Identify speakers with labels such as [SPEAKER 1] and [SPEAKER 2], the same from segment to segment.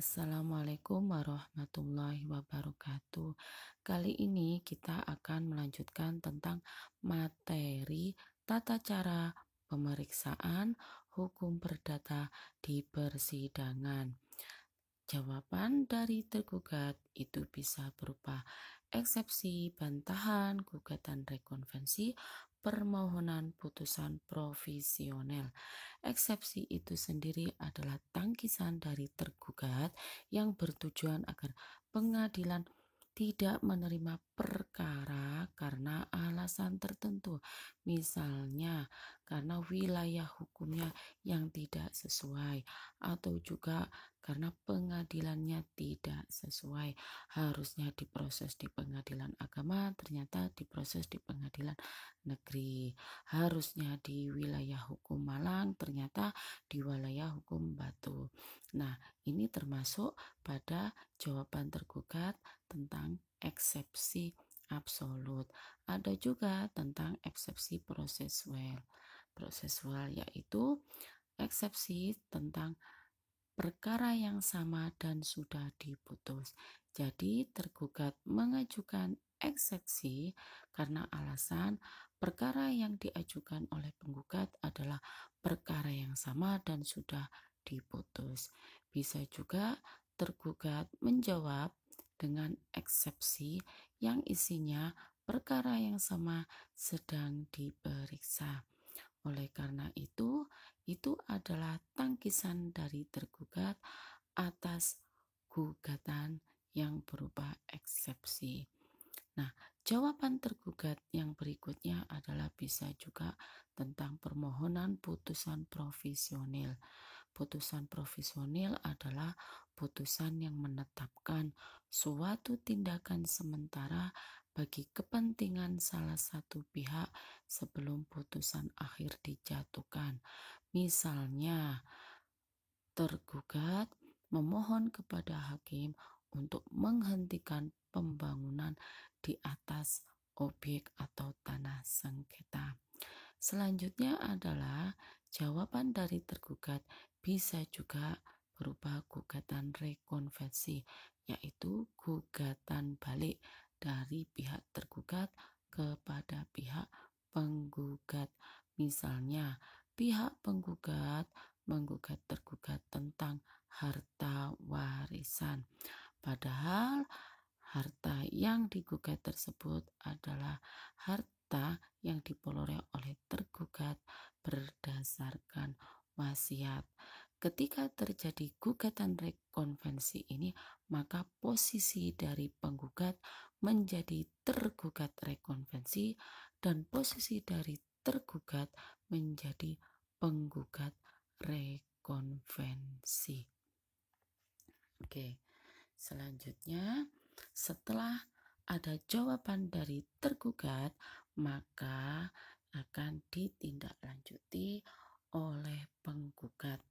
[SPEAKER 1] Assalamualaikum warahmatullahi wabarakatuh. Kali ini kita akan melanjutkan tentang materi tata cara pemeriksaan hukum perdata di persidangan. Jawaban dari tergugat itu bisa berupa eksepsi, bantahan, gugatan rekonvensi, permohonan putusan provisional. Eksepsi itu sendiri adalah tangkisan dari tergugat yang bertujuan agar pengadilan tidak menerima perkara karena alasan tertentu, misalnya karena wilayah hukumnya yang tidak sesuai, atau juga karena pengadilannya tidak sesuai. Harusnya diproses di pengadilan agama, ternyata diproses di pengadilan negeri. Harusnya di wilayah hukum Malang, ternyata di wilayah hukum Batu. Nah, ini termasuk pada jawaban tergugat tentang eksepsi absolut. Ada juga tentang eksepsi prosesual. Prosesual yaitu eksepsi tentang perkara yang sama dan sudah diputus. Jadi tergugat mengajukan eksepsi karena alasan perkara yang diajukan oleh penggugat adalah perkara yang sama dan sudah diputus. Bisa juga tergugat menjawab dengan eksepsi yang isinya perkara yang sama sedang diperiksa. Oleh karena itu adalah tangkisan dari tergugat atas gugatan yang berupa eksepsi. Nah, jawaban tergugat yang berikutnya adalah bisa juga tentang permohonan putusan provisional. Putusan provisional adalah putusan yang menetapkan suatu tindakan sementara bagi kepentingan salah satu pihak sebelum putusan akhir dijatuhkan. Misalnya, tergugat memohon kepada hakim untuk menghentikan pembangunan di atas objek atau tanah sengketa. Selanjutnya adalah jawaban dari tergugat bisa juga berupa gugatan rekonvensi, yaitu gugatan balik dari pihak tergugat kepada pihak penggugat. Misalnya, pihak penggugat menggugat tergugat tentang harta warisan. Padahal harta yang digugat tersebut adalah harta yang diperoleh oleh tergugat berdasarkan wasiat. Ketika terjadi gugatan rekonvensi ini, maka posisi dari penggugat menjadi tergugat rekonvensi dan posisi dari tergugat menjadi penggugat rekonvensi. Oke, selanjutnya setelah ada jawaban dari tergugat, maka akan ditindaklanjuti oleh penggugat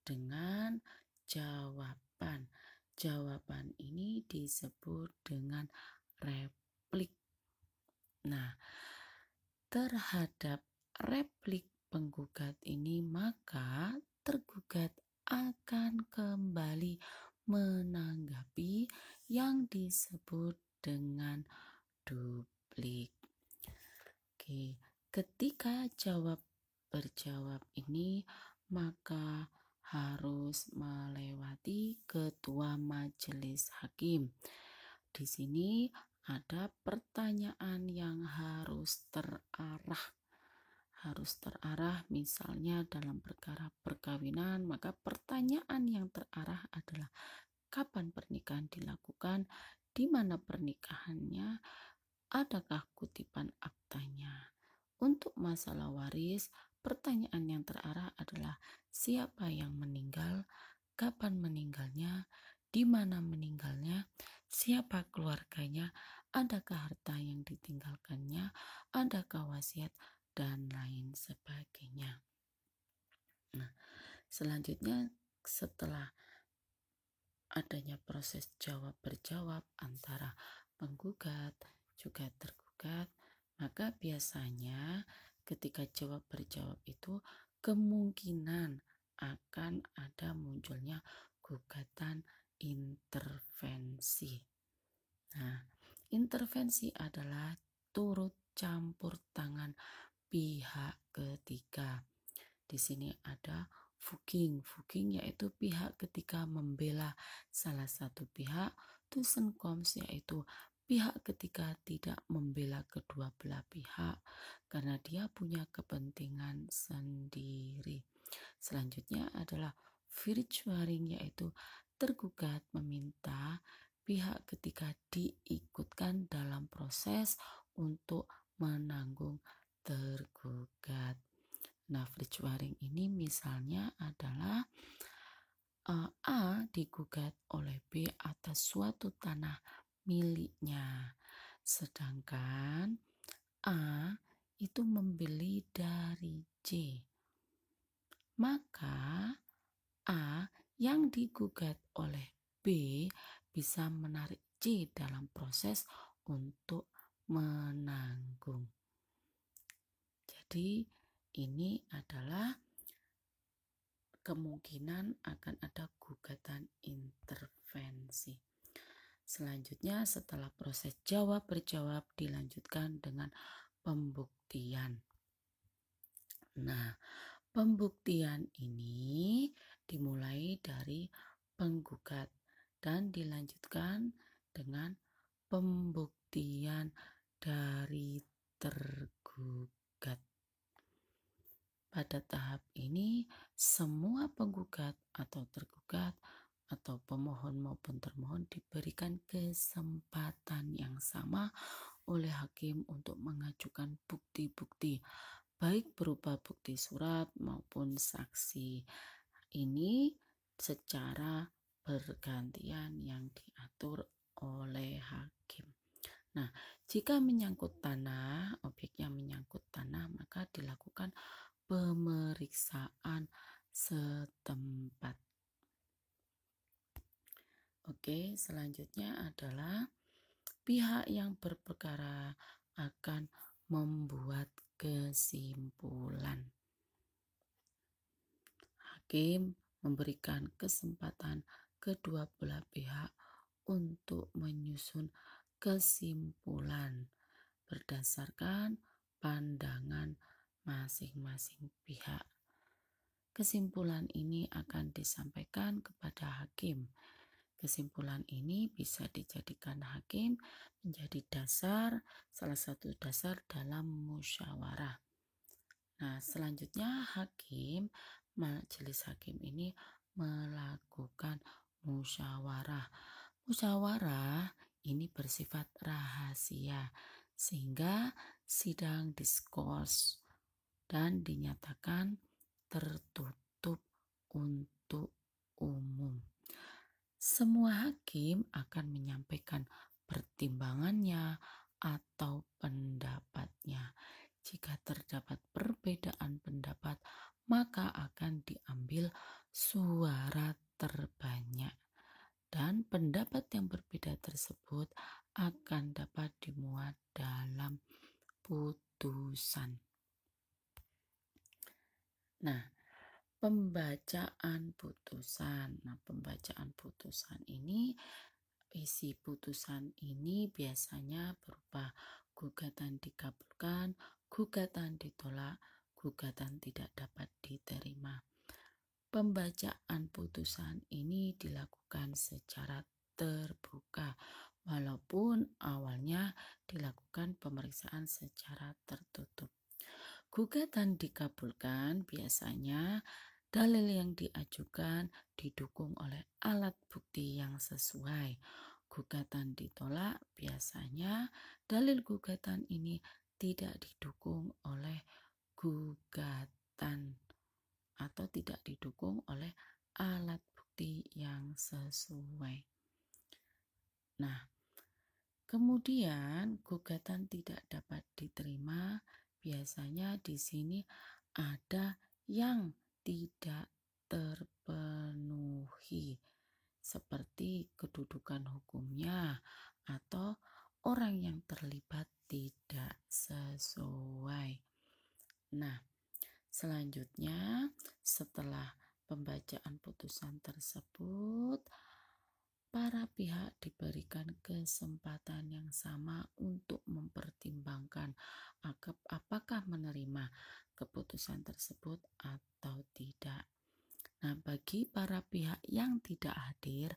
[SPEAKER 1] dengan jawaban. Jawaban ini disebut dengan replik. Nah, terhadap replik penggugat ini, maka tergugat akan kembali menanggapi yang disebut dengan duplik. Oke, ketika berjawab ini, maka harus melewati ketua majelis hakim. Di sini ada pertanyaan yang harus terarah, misalnya dalam perkara perkawinan, maka pertanyaan yang terarah adalah kapan pernikahan dilakukan, di mana pernikahannya, adakah kutipan aktanya. Untuk masalah waris, pertanyaan yang terarah adalah siapa yang meninggal, kapan meninggalnya, di mana meninggalnya, siapa keluarganya, adakah harta yang ditinggalkannya, adakah wasiat, dan lain sebagainya. Nah, selanjutnya setelah adanya proses jawab berjawab antara penggugat juga tergugat, maka biasanya ketika jawab berjawab itu kemungkinan akan ada munculnya gugatan intervensi. Nah, intervensi adalah turut campur tangan pihak ketiga. Di sini ada fugging. Fugging yaitu pihak ketiga membela salah satu pihak. Tussenkomst yaitu pihak ketiga tidak membela kedua belah pihak karena dia punya kepentingan sendiri. Selanjutnya adalah virtuaring yaitu tergugat meminta pihak ketiga diikutkan dalam proses untuk menanggung tergugat. Nah, virtuaring ini misalnya adalah A digugat oleh B atas suatu tanah miliknya, sedangkan A itu membeli dari C. Maka A yang digugat oleh B bisa menarik C dalam proses untuk menanggung. Jadi ini adalah kemungkinan akan ada gugatan intervensi. Selanjutnya setelah proses jawab berjawab dilanjutkan dengan pembuktian. Nah, pembuktian ini dimulai dari penggugat dan dilanjutkan dengan pembuktian dari tergugat. Pada tahap ini, semua penggugat atau tergugat atau pemohon maupun termohon diberikan kesempatan yang sama oleh hakim untuk mengajukan bukti-bukti, baik berupa bukti surat maupun saksi. Ini secara bergantian yang diatur oleh hakim. Nah, jika menyangkut tanah, objeknya menyangkut tanah, maka dilakukan pemeriksaan setempat. Oke, selanjutnya adalah pihak yang berperkara akan membuat kesimpulan. Hakim memberikan kesempatan kedua belah pihak untuk menyusun kesimpulan berdasarkan pandangan masing-masing pihak. Kesimpulan ini akan disampaikan kepada hakim. Kesimpulan ini bisa dijadikan hakim menjadi dasar, salah satu dasar dalam musyawarah. Nah, selanjutnya majelis hakim ini melakukan musyawarah. Musyawarah ini bersifat rahasia sehingga sidang diskors dan dinyatakan tertutup untuk umum. Semua hakim akan menyampaikan pertimbangannya atau pendapatnya. Jika terdapat perbedaan pendapat, maka akan diambil suara terbanyak. Dan pendapat yang berbeda tersebut akan dapat dimuat dalam putusan. Nah, pembacaan putusan. Nah, pembacaan putusan ini, isi putusan ini biasanya berupa gugatan dikabulkan, gugatan ditolak, gugatan tidak dapat diterima. Pembacaan putusan ini dilakukan secara terbuka, walaupun awalnya dilakukan pemeriksaan secara tertutup. Gugatan dikabulkan biasanya dalil yang diajukan didukung oleh alat bukti yang sesuai. Gugatan ditolak biasanya dalil gugatan ini tidak didukung oleh gugatan atau tidak didukung oleh alat bukti yang sesuai. Nah, kemudian gugatan tidak dapat diterima. Biasanya di sini ada yang tidak terpenuhi, seperti kedudukan hukumnya atau orang yang terlibat tidak sesuai. Nah, selanjutnya setelah pembacaan putusan tersebut, para pihak diberikan kesempatan yang sama untuk mempertimbangkan apakah menerima keputusan tersebut atau tidak. Nah, bagi para pihak yang tidak hadir,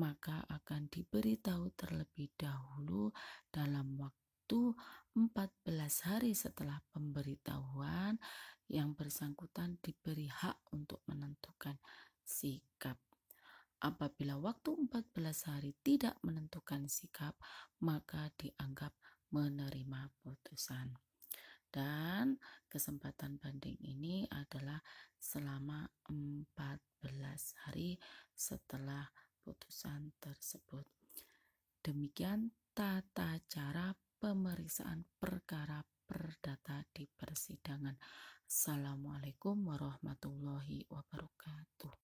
[SPEAKER 1] maka akan diberitahu terlebih dahulu dalam waktu 14 hari setelah pemberitahuan, yang bersangkutan diberi hak untuk menentukan sikap. Apabila waktu 14 hari tidak menentukan sikap, maka dianggap menerima putusan. Dan kesempatan banding ini adalah selama 14 hari setelah putusan tersebut. Demikian tata cara pemeriksaan perkara perdata di persidangan. Assalamualaikum warahmatullahi wabarakatuh.